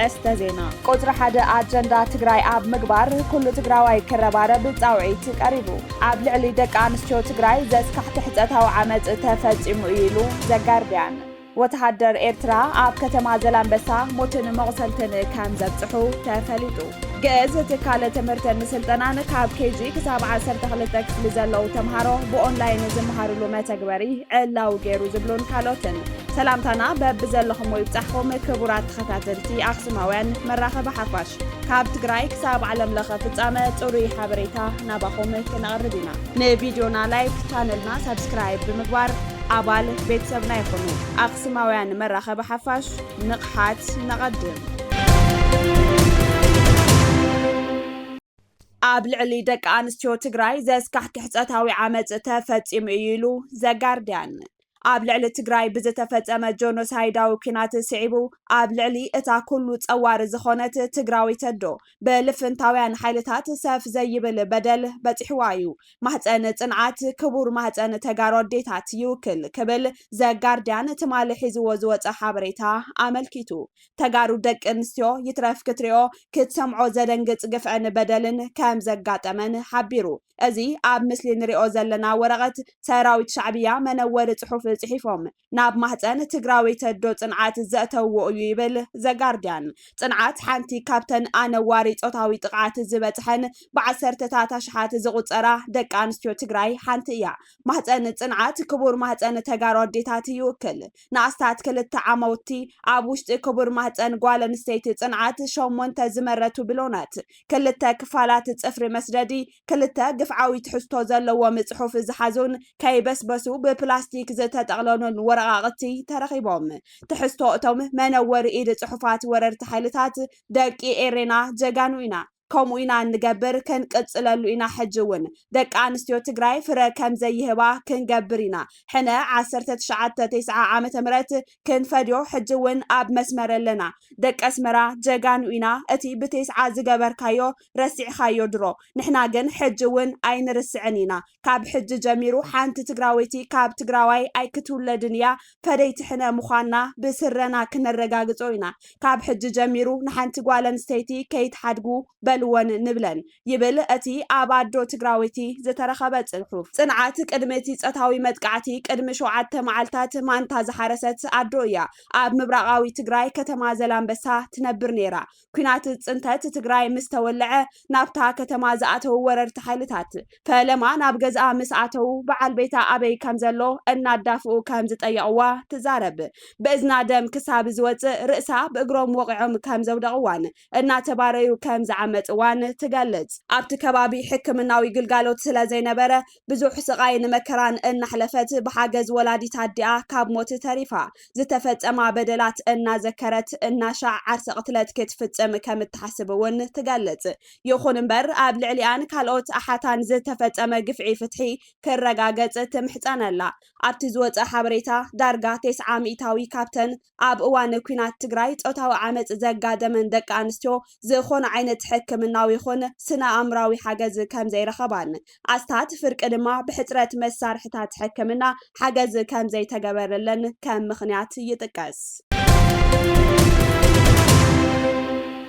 أرأستا زينا قطر حدا أجندا تجراي أب مقبار كل تجراوي كربارة بالتوعيت قريبو أب لعلي دك أنستيو تجراي زاس كحت حتتها وعمد تفاج إمويلو زجارديان وتحدر إيرترا أب كتما زلامبسا موتن مغسلتن كام زبصحو تفليتو جاز تكالة تمرتن سلطنان كاب كيجي كساب عسر تخلتك لزلو تمهارو بأونلاين زمهارو لما تقبري علاو جيرو زبلون كالوتن سلامتنا باب زلخم ويبتحكم كبرات خطاترتي أخسماوان مراخب حفاش كاب تقراي كساب علم لخ فتامة توري حبريتا نابخوم كنغردينا نفيديونا لايك چانلنا سبسكرايب بمقبار أبال بيتسبنا يخونو أخسماوان مراخب حفاش نقحات نقدم أب لعلي دك أنستيو تجراي زاسكح كحتاتاوي عمد تفاتيم إيلو زجارديان أب لعلي تجراي بزتفتأم جونوسايداو كنات سعيبو أب لعلي إتا كله تقوار زخونت تجراوي تدو بلفن تاويان حيلتات ساف زي بالبدل بتحوايو مهتأن تنعات كبور مهتأن تجارو ديتات يوكل كبل زجارديان تمال حزو وزوات حابريتا عمل كيتو تجارو دك أنستيو يترف كتريو كتسمعو زدنجت قفعن بدلن كام زجات أمن حبيرو أزي أب مثل نريو زلنا ورغت سراويت شعبية منور صحف صحيفهم ناب مهتأن تجراوي تدو تنعات زأتو يبل زجارديان تنعات حانتي كابتن أنا واريت أطاوي تقعات زبتحن بعسر تتاتا شحات زغوت دك أنستيو تجراي حانتيا مهتأن تنعات كبور مهتأن تجارو ديتات يوكل ناستات كل التعاموتي عبوشت كبور مهتأن قوال نستيت تنعات شومون تزمرتو بلونات كل التكفالات تسفر مسددي كل التقفعاوي تحستو زلو مصحف زحازون كي بسبسو ببلاستيك تقلون ورقاقتي ترخيبهم تحستو اتوم منور ايد صحفات وررت حالتات دقي ايرينا جاغانوينا كوموينا نقبر كنقصللو إنا حجون دك أنستيو تجراي فرا كم زي هوا كنقبرينا حنا 19 عام مرات كنفديو حجون أب مسمر لنا دك أسمرا جاغانوينا اتي بتسعة زقبر كايو رسع خايو درو نحنا جن حجون أين رسعنينا كاب حج جميرو حانت تجراويتي كاب تجراوي أي كتول دنيا فديت حنا مخانا بسرنا كنرقاقزوينا كاب حج جميرو نحن تقوالن ستيتي كيت حدقو بلون نبلن يبل أتي أبادو تجراويتي زترخبت الحروف صنعات قدمتي صتاوي مدقعتي قدم شوعات معلتات ما انت زحرست أدويا أب مبرقاوي تجراي كتما زلامبسا تنبر نيرا كنات صنتات تجراي مستولعة نابتا كتما زاتو وررت حالتات فلما نابجز مسعتو بعل بيتا أبي كمزلو أن دافو كمز طيقوا تزارب بإذن دم كساب زوت رأسا بإجرام وقعهم كمزو دغوان أن تباريو كمز عمت وان تجلد أبت كبابي حكمناوي قلقالوت سلا زينبرة بزوح سقاين مكران إن حلفت بحاجز ولادي تعديا كاب موت تريفا زتفت أما بدلات إن ذكرت إن شع عرس قتلت كتفت أم كم تحسبون تجلد يخون بر قبل عليان كالوت أحتان زتفت أما قفعي فتحي كالرقاقت تمحتان لا أبت زوت حبريتا درجة 9 مئتاوي كابتن أب وان كينات تجرايت أو عمت زجاجة من دك أنستيو زخون عينت حكمناوي خون سنا أمراوي حاجز كم زي رخبان أستات فرق دما بحترة مسار حتات حكمنا حاجز كم زي تجبر لن كم مخنيات يتكاس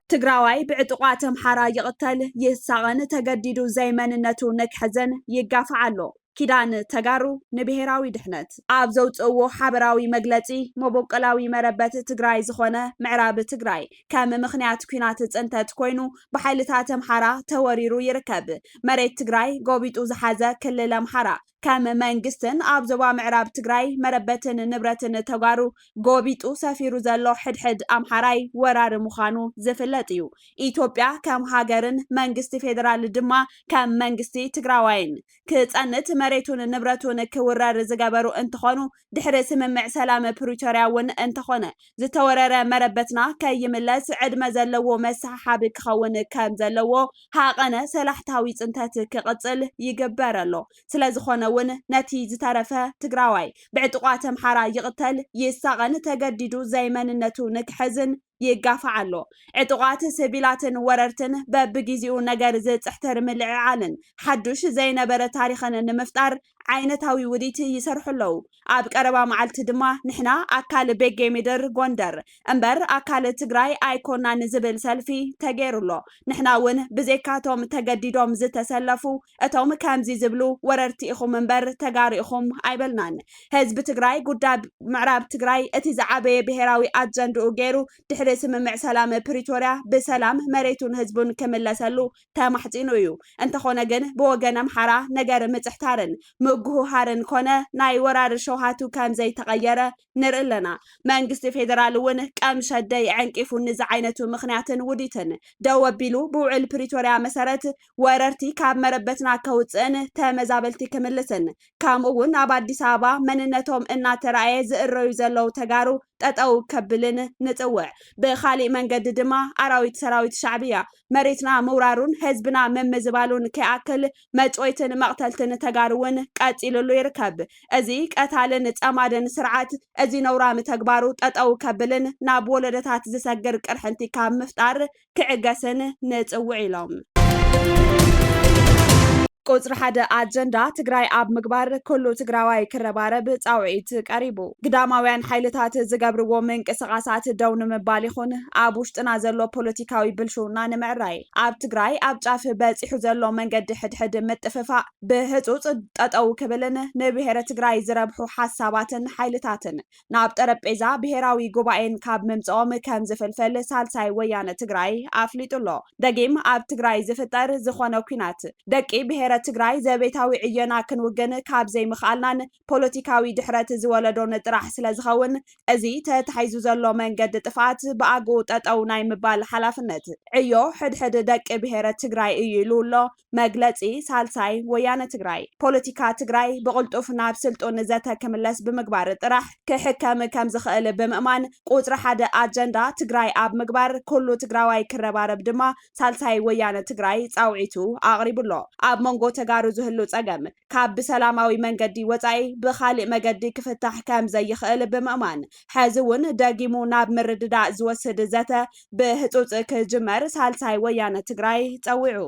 تجراوي بعتقاتهم حرا يقتل يساغن تجديدو زي مننتو نكحزن يقافعلو كيدان تجارو نبهراوي دحنت أبزوت أو حبراوي مجلتي مبوكلاوي مربت تجراي زخونة معراب تجراي كم مخنيات كينات أنت تكوينو بحالتاتم حرا توريرو يركب مريت تجراي قوبيت وزحازة كل لمحرا كم منجستن أبزوا معراب تجراي مربتن نبرتن تجارو قوبيت وسافيرو زلو حد أمحراي ورار مخانو زفلتيو إثيوبيا كم هاجرن منجست فيدرال دما كم منجستي تجراوين كتأنت مريتون نبرتون كورار زجبرو انتخانو دحر سممع سلام بريتورياون انتخانه زتورر مربتنا كي يملس عد مزلو مسحاب كخون كام زلو حقنا سلاحتاوي صنتات كقصل يجبرلو سلازخونون نتي زترفه تجراوي بعتقاتم حرا يقتل يساغن تجددو زي مننتو نكحزن ይጋፋዓሎ ዕጡቃት ሲቪላትን ወረርትን በብግዚኡ ነገር ዝፅሕተር ምልዕዓልን ሓዱሽ ዘይነበረ ታሪኽን ንምፍጣር ዓይነታዊ ውዲት ይሰርሕለው ኣብ ቀረባ መዓልቲ ድማ ንሕና ኣካል ቤጌ ምድር ጎንደር እምበር ኣካል ትግራይ ኣይኮናን ዝብል ሰልፊ ተገይሩሎ ንሕና እውን ብዘይካቶም ተገዲዶም ዝተሰለፉ እቶም ከምዚ ዝብሉ ወረርቲ ኢኹም እምበር ተጋሪኢኹም ኣይበልናን ህዝቢ ትግራይ ጉዳይ ምዕራብ ትግራይ እቲ ዝዓበየ ብሄራዊ ኣጀንድኡ ገይሩ ድሕሪ ስምምዕ ሰላም ፕሪቶርያ ብሰላም መሬቱን ህዝቡን ክምለሰሉ ተማሕፂኑ እዩ እንተኾነ ግን ብወገን ኣምሓራ ነገር ምፅሕታርን ምጉሃርን ኮነ ናይ ወራር ሸውሃቱ ከም ዘይተቀየረ ንርኢ ኣለና መንግስቲ ፌደራል እውን ቀም ሸደይ ዕንቂፉ ንዚ ዓይነቱ ምክንያትን ውዲትን ደው ኣቢሉ ብውዕል ፕሪቶርያ መሰረት ወረርቲ ካብ መረበትና ከውፅእን ተመዛበልቲ ክምልስን ከምኡ እውን ኣብ ኣዲስ ኣበባ መንነቶም እናተረኣየ ዝእረዩ ዘለው ተጋሩ ጠጠው ከብልን ንፅውዕ ብኻሊእ መንገዲ ድማ ኣራዊት ሰራዊት ሻዕብያ መሬትና ምውራሩን ህዝብና ምምዝባሉን ከኣክል መጮይትን መቅተልትን ተጋሩውን ቀፂሉሉ ይርከብ እዚ ቀታልን ጸማድን ስርዓት እዚ ነውራም ተግባሩ ጠጠው ከብልን ናብ ወለደታት ዝሰግር ቅርሕንቲ ካብ ምፍጣር ክዕገስን ንፅውዕ ኢሎም ቁጽሪ ሓደ ኣጀንዳ ትግራይ ኣብ ምግባር ኩሉ ትግራዋይ ክረባረብ ጻውዒት ቀሪቡ ግዳማውያን ሓይልታት ዝገብርዎ ምንቅስቓሳት ደው ንምባል ይኹን ኣብ ውሽጥና ዘሎ ፖለቲካዊ ብልሹና ንምዕራይ ኣብ ትግራይ ኣብ ጫፍ በፂሑ ዘሎ መንገዲ ሕድሕድ ምጥፍፋእ ብህፁፅ ጠጠው ክብልን ንብሔረ ትግራይ ዝረብሑ ሓሳባትን ሓይልታትን ናብ ጠረጴዛ ብሔራዊ ጉባኤን ካብ ምምፅኦም ከም ዝፍልፈል ሳልሳይ ወያነ ትግራይ ኣፍሊጡሎ ደጊም ኣብ ትግራይ ዝፍጠር ዝኾነ ኩናት ደቂ ብሔረ ትግራይ ዘቤታዊ ዕየና ክንውግን ካብ ዘይምኽኣልናን ፖለቲካዊ ድሕረት ዝወለዶን ጥራሕ ስለ ዝኸውን እዚ ተታሒዙ ዘሎ መንገዲ ጥፋት ብኣግኡ ጠጠው ናይ ምባል ሓላፍነት ዕዮ ሕድሕድ ደቂ ብሔረ ትግራይ እዩ ኢሉሎ መግለፂ ሳልሳይ ወያነ ትግራይ ፖለቲካ ትግራይ ብቕልጡፍ ናብ ስልጡን ዘተ ክምለስ ብምግባር ጥራሕ ክሕከም ከም ዝኽእል ብምእማን ቁፅሪ ሓደ ኣጀንዳ ትግራይ ኣብ ምግባር ኩሉ ትግራዋይ ክረባረብ ድማ ሳልሳይ ወያነ ትግራይ ጻውዒቱ ኣቕሪቡሎ ኣብ መንጎ ተጋሩ ዝህሉ ጸገም ካብ ብሰላማዊ መንገዲ ወጻኢ ብኻሊእ መገዲ ክፍታሕ ከም ዘይኽእል ብምእማን ሕዚ እውን ደጊሙ ናብ ምርድዳእ ዝወስድ ዘተ ብህፁፅ ክጅመር ሳልሳይ ወያነ ትግራይ ጸዊዑ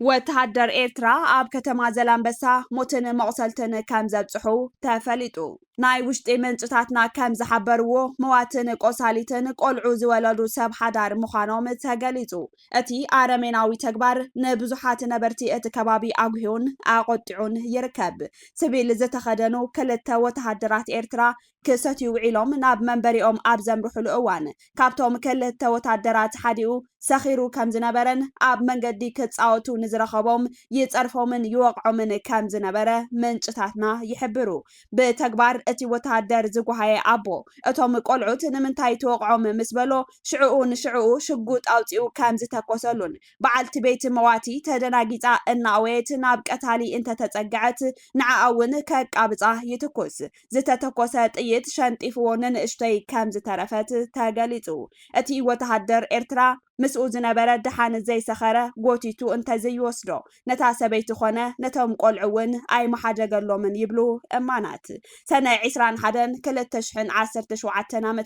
ወተሃደር ኤርትራ ኣብ ከተማ ዘላንበሳ ሞትን መቁሰልትን ከም ዘብፅሑ ተፈሊጡ ናይ ውሽጢ ምንጭታትና ከም ዝሓበርዎ መዋትን ቆሳሊትን ቆልዑ ዝወለዱ ሰብ ሓዳር ምዃኖም ተገሊጹ እቲ ኣረሜናዊ ተግባር ንብዙሓት ነበርቲ እቲ ከባቢ ኣጉሂውን ኣቆጢዑን ይርከብ ሲቪል ዝተኸደኑ ክልተ ወተሃደራት ኤርትራ ክሰትዩ ውዒሎም ናብ መንበሪኦም ኣብ ዘምርሕሉ እዋን ካብቶም ክልተ ወተሃደራት ሓዲኡ ሰኺሩ ከም ዝነበረን ኣብ መንገዲ ክጻወቱ ንዝረኸቦም ይጸርፎምን ይወቕዖምን ከም ዝነበረ ምንጭታትና ይሕብሩ ብተግባር እቲ ወተሃደር ዝጓሃየ ኣቦ እቶም ቆልዑት ንምንታይ ተወቕዖም ምስ በሎ ሽዑኡ ንሽዑኡ ሽጉጥ ኣውፂኡ ከም ዝተኮሰሉን በዓልቲ ቤት መዋቲ ተደናጊፃ እናወየት ናብ ቀታሊ እንተተጸግዐት ንዓኣ እውን ከቃብፃ ይትኩስ ዝተተኮሰ ጥይት ሸንጢፍዎ ንንእሽተይ ከም ዝተረፈት ተገሊጹ እቲ ወተሃደር ኤርትራ ምስኡ ዝነበረ ድሓን ዘይሰኸረ ጎቲቱ እንተዘይወስዶ ነታ ሰበይቲ ኾነ ነቶም ቆልዑ እውን ኣይመሓደገሎምን ይብሉ እማናት ሰነ 21/2017 ዓ.ም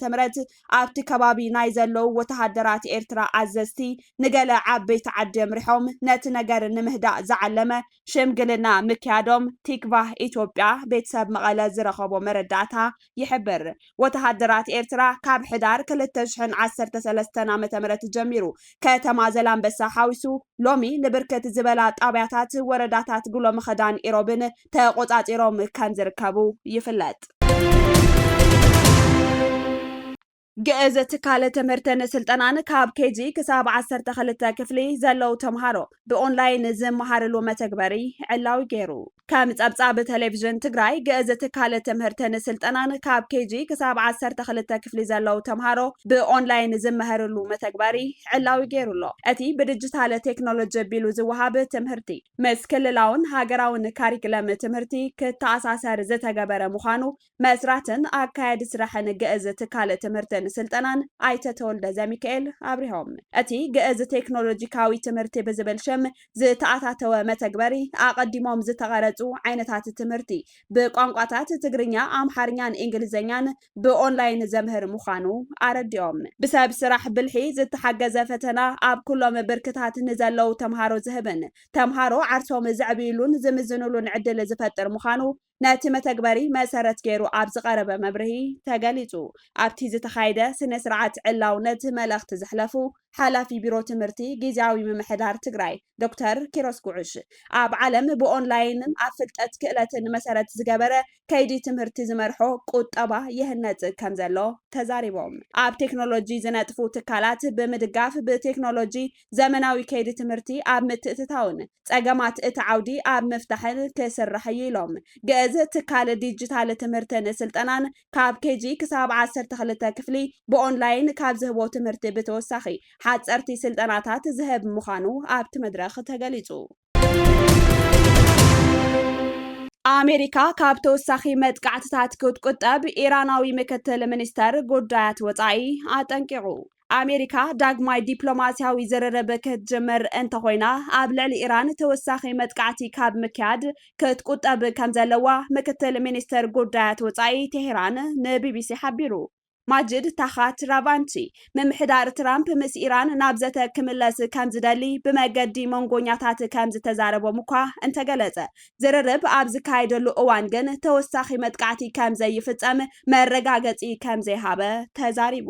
ኣብቲ ከባቢ ናይ ዘለው ወተሃደራት ኤርትራ ኣዘዝቲ ንገለ ዓበይቲ ዓዲ ምሪሖም ነቲ ነገር ንምህዳእ ዝዓለመ ሽምግልና ምክያዶም ቲክቫህ ኢትዮጵያ ቤተሰብ መቐለ ዝረኸቦ መረዳእታ ይሕብር ወተሃደራት ኤርትራ ካብ ሕዳር 2013 ዓ.ም ጀሚሩ ከተማ ዘላንበሳ ሓዊሱ ሎሚ ንብርክት ዝበላ ጣብያታት ወረዳታት ጉሎ መኸዳን ኢሮብን ተቆጻጺሮም ከም ዝርከቡ ይፍለጥ ግእዝ ትካለ ትምህርትን ስልጠናን ካብ ኬጂ ክሳብ 12 ክፍሊ ዘለው ተምሃሮ ብኦንላይን ዝመሃርሉ መተግበሪ ዕላዊ ገይሩ ከም ጸብጻብ ቴሌቪዥን ትግራይ ግእዝ ትካለ ትምህርትን ስልጠናን ካብ ኬጂ ክሳብ 12 ክፍሊ ዘለው ተምሃሮ ብኦንላይን ዝመሃርሉ መተግበሪ ዕላዊ ገይሩሎ እቲ ብዲጂታል ቴክኖሎጂ ቢሉ ዝወሃብ ትምህርቲ ምስ ክልላውን ሃገራውን ካሪክለም ትምህርቲ ክተኣሳሰር ዝተገበረ ምዃኑ መስራትን ኣካየዲ ስራሕን ግእዝ ትካለ ትምህርትን ስልጠናን ኣይተተወልደ ዘሚካኤል ኣብሪሆም እቲ ግእዝ ቴክኖሎጂካዊ ትምህርቲ ብዝብል ሽም ዝተኣታተወ መተግበሪ ኣቀዲሞም ዝተቀረጹ ዝሃነፁ ዓይነታት ትምህርቲ ብቋንቋታት ትግርኛ፣ ኣምሓርኛን እንግሊዝኛን ብኦንላይን ዘምህር ምዃኑ ኣረዲኦም። ብሰብ ስራሕ ብልሒ ዝተሓገዘ ፈተና ኣብ ኩሎም ብርክታት ንዘለዉ ተምሃሮ ዝህብን ተምሃሮ ዓርሶም ዘዕብይሉን ዝምዝንሉን ዕድል ዝፈጥር ምዃኑ ነቲ መተግበሪ መሰረት ገይሩ ኣብ ዝቐረበ መብርሂ ተገሊጹ። ኣብቲ ዝተኻየደ ስነ ስርዓት ዕላውነት መልእኽቲ ዘሕለፉ ሓላፊ ቢሮ ትምህርቲ ጊዜያዊ ምምሕዳር ትግራይ ዶክተር ኪሮስ ጉዑሽ ኣብ ዓለም ብኦንላይንን ኣብ ፍልጠት ክእለትን መሰረት ዝገበረ ከይዲ ትምህርቲ ዝመርሖ ቁጠባ ይህነፅ ከም ዘሎ ተዛሪቦም። ኣብ ቴክኖሎጂ ዝነጥፉ ትካላት ብምድጋፍ ብቴክኖሎጂ ዘመናዊ ከይዲ ትምህርቲ ኣብ ምትእትታውን ፀገማት እቲ ዓውዲ ኣብ ምፍታሕን ክስራሕ ኢሎም ግእዝ ትካል ዲጂታል ትምህርትን ስልጠናን ካብ ኬጂ ክሳብ 12 ክፍሊ ብኦንላይን ካብ ዝህቦ ትምህርቲ ብተወሳኺ ሓፀርቲ ስልጠናታት ዝህብ ምዃኑ ኣብቲ መድረኽ ተገሊጹ። ኣሜሪካ ካብ ተወሳኺ መጥቃዕትታት ክትቁጠብ ኢራናዊ ምክትል ሚኒስተር ጉዳያት ወፃኢ ኣጠንቂቑ። ኣሜሪካ ዳግማይ ዲፕሎማስያዊ ዝርርብ ክትጅምር እንተኮይና ኣብ ልዕሊ ኢራን ተወሳኺ መጥቃዕቲ ካብ ምክያድ ክትቁጠብ ከም ዘለዋ ምክትል ሚኒስተር ጉዳያት ወፃኢ ቴሄራን ንቢቢሲ ሓቢሩ። ማጅድ ታኻት ራቫንቺ ምምሕዳር ትራምፕ ምስ ኢራን ናብ ዘተ ክምለስ ከም ዝደሊ ብመገዲ መንጎኛታት ከም ዝተዛረቦም እኳ እንተገለጸ ዝርርብ ኣብ ዝካየደሉ እዋን ግን ተወሳኺ መጥቃዕቲ ከም ዘይፍጸም መረጋገፂ ከም ዘይሃበ ተዛሪቡ።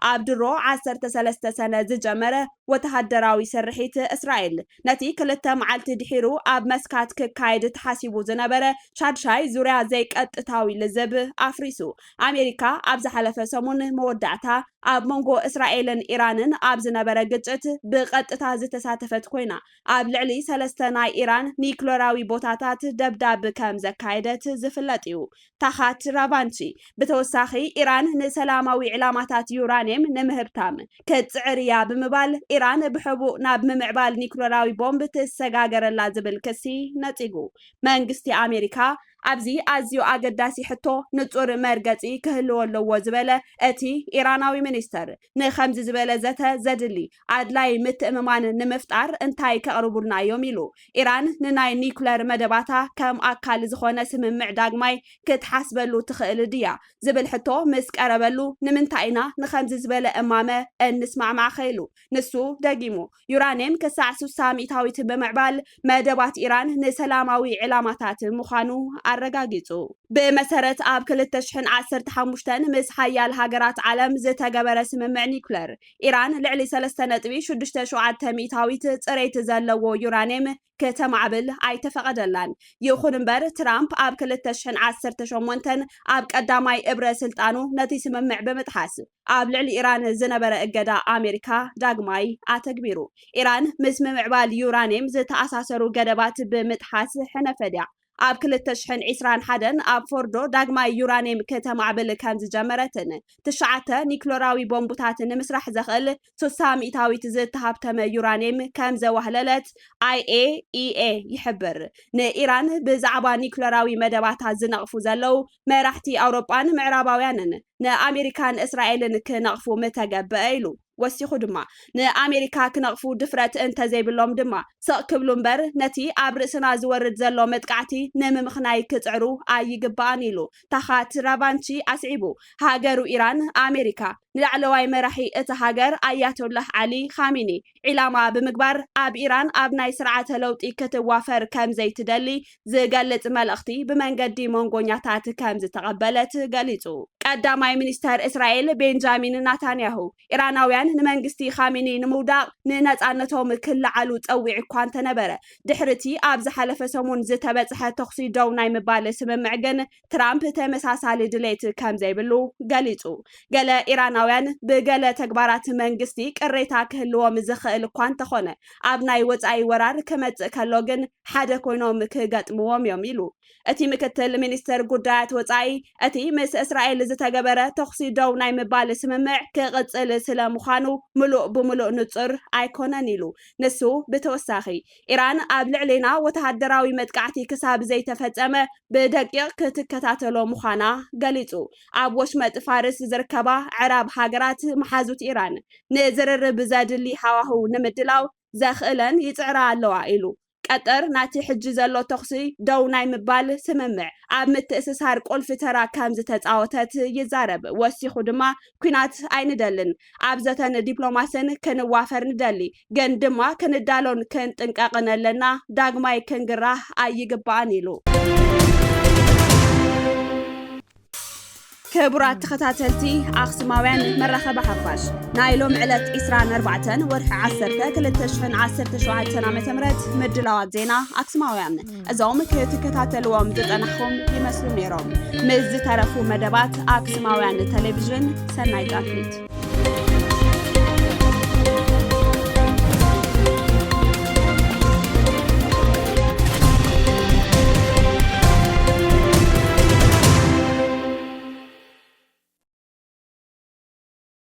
ኣብ ድሮ 13 ሰነ ዝጀመረ ወተሃደራዊ ስርሒት እስራኤል ነቲ 2 መዓልቲ ድሒሩ ኣብ መስካት ክካየድ ተሓሲቡ ዝነበረ ሻድሻይ ዙርያ ዘይቀጥታዊ ልዝብ ኣፍሪሱ። ኣሜሪካ ኣብ ዝሓለፈ ሰሙን መወዳዕታ ኣብ መንጎ እስራኤልን ኢራንን ኣብ ዝነበረ ግጭት ብቐጥታ ዝተሳተፈት ኮይና ኣብ ልዕሊ 3 ናይ ኢራን ኒክሌራዊ ቦታታት ደብዳብ ከም ዘካየደት ዝፍለጥ እዩ። ታኻት ራቫንቺ ብተወሳኺ ኢራን ንሰላማዊ ዕላማታት ዩራኒየም ንምህብታም ክትፅዕርያ ብምባል ኢራን ብሕቡእ ናብ ምምዕባል ኒክሌራዊ ቦምብ ትሰጋገረላ ዝብል ክሲ ነፂጉ። መንግስቲ ኣሜሪካ ኣብዚ ኣዝዩ ኣገዳሲ ሕቶ ንጹር መርገፂ ክህልዎ ኣለዎ ዝበለ እቲ ኢራናዊ ሚኒስተር ንከምዚ ዝበለ ዘተ ዘድሊ ኣድላይ ምትእምማን ንምፍጣር እንታይ ከቕርቡልና እዮም ኢሉ ኢራን ንናይ ኒኩለር መደባታ ከም ኣካል ዝኾነ ስምምዕ ዳግማይ ክትሓስበሉ ትኽእል ድያ ዝብል ሕቶ ምስ ቀረበሉ ንምንታይ ኢና ንከምዚ ዝበለ እማመ እንስማዕማዕ ኸይሉ ንሱ ደጊሙ ዩራኒየም ክሳዕ 60 ሚእታዊት ብምዕባል መደባት ኢራን ንሰላማዊ ዕላማታት ምዃኑ ኣረጋጊጹ። ብመሰረት ኣብ 2015 ምስ ሓያል ሃገራት ዓለም ዝተገበረ ስምምዕ ኒኩለር ኢራን ልዕሊ 3.67 ሚእታዊት ፅሬት ዘለዎ ዩራኒየም ከተማዕብል ኣይተፈቀደላን። ይኹን እምበር ትራምፕ ኣብ 2018 ኣብ ቀዳማይ እብረ ስልጣኑ ነቲ ስምምዕ ብምጥሓስ ኣብ ልዕሊ ኢራን ዝነበረ እገዳ ኣሜሪካ ዳግማይ ኣተግቢሩ። ኢራን ምስ ምምዕባል ዩራኒየም ዝተኣሳሰሩ ገደባት ብምጥሓስ ሕነፈድያ ኣብ 2021 ኣብ ፎርዶ ዳግማይ ዩራኒየም ከተማዕብል ከም ዝጀመረትን 9 ኒክሌራዊ ቦምቡታት ንምስራሕ ዘኽእል 60 ሚእታዊት ዝተሃብተመ ዩራኒየም ከም ዘዋህለለት IAEA ይሕብር። ንኢራን ብዛዕባ ኒክሌራዊ መደባታት ዝነቕፉ ዘለው መራሕቲ ኣውሮጳን ምዕራባውያንን ንኣሜሪካን እስራኤልን ክነቕፉ ምተገብአ ኢሉ ወሲኹ ድማ ንኣሜሪካ ክነቕፉ ድፍረት እንተዘይብሎም ድማ ስቕ ክብሉ እምበር ነቲ ኣብ ርእስና ዝወርድ ዘሎ መጥቃዕቲ ንምምኽናይ ክፅዕሩ ኣይግባኣን ኢሉ ታኻት ራቫንቺ ኣስዒቡ ሃገሩ ኢራን ኣሜሪካ ንላዕለዋይ መራሒ እቲ ሃገር ኣያቶላህ ዓሊ ኻሜኒ ዒላማ ብምግባር ኣብ ኢራን ኣብ ናይ ስርዓተ ለውጢ ክትዋፈር ከም ዘይትደሊ ዝገልጽ መልእኽቲ ብመንገዲ መንጎኛታት ከም ዝተቐበለት ገሊጹ። ቀዳማይ ሚኒስተር እስራኤል ቤንጃሚን ናታንያሁ ኢራናውያን ንመንግስቲ ኻሜኒ ንምውዳቕ ንነፃነቶም ክለዓሉ ፀዊዕ እኳ እንተነበረ ድሕርቲ ኣብ ዝሓለፈ ሰሙን ዝተበፅሐ ተኽሲ ደው ናይ ምባል ስምምዕ ግን ትራምፕ ተመሳሳሊ ድሌት ከም ዘይብሉ ገሊጹ። ገለ ኢራናውያን ብገለ ተግባራት መንግስቲ ቅሬታ ክህልዎም ዝኽእል እኳ እንተኾነ ኣብ ናይ ወፃኢ ወራር ክመፅእ ከሎ ግን ሓደ ኮይኖም ክገጥምዎም እዮም ኢሉ እቲ ምክትል ሚኒስተር ጉዳያት ወፃኢ እቲ ምስ እስራኤል ዝተገበረ ተኽሲ ደው ናይ ምባል ስምምዕ ክቕፅል ስለ ምዃኑ ሙሉእ ብምሉእ ንጹር ኣይኮነን ኢሉ ንሱ ብተወሳኺ ኢራን ኣብ ልዕሊና ወተሃደራዊ መጥቃዕቲ ክሳብ ዘይተፈጸመ ብደቂቕ ክትከታተሎ ምዃና ገሊጹ። ኣብ ወሽመጥ ፋርስ ዝርከባ ዕራብ ሃገራት መሓዙት ኢራን ንዝርርብ ዘድሊ ሃዋህው ንምድላው ዘኽእለን ይፅዕራ ኣለዋ ኢሉ ቀጠር ናቲ ሕጂ ዘሎ ተኽሲ ደው ናይ ምባል ስምምዕ ኣብ ምትእስሳር ቁልፊ ተራ ከም ዝተጻወተት ይዛረብ ወሲኹ ድማ ኩናት ኣይንደልን ኣብ ዘተን ዲፕሎማስን ክንዋፈር ንደሊ ግን ድማ ክንዳሎን ክንጥንቀቕን ኣለና ዳግማይ ክንግራህ ኣይግባእን ኢሉ كبرات تخاتلتي أقسماوين مرخب حفاش نايلوم علت إسران 4 ورح 10 كلتشفن 10 شوعات سنة متمرت مجلوات زينا أقسماوين أزوم كتكتاتلوهم تتنحهم يمسلو نيروم مز ترفو مدبات أقسماوين التلفزيون سنايت أكليت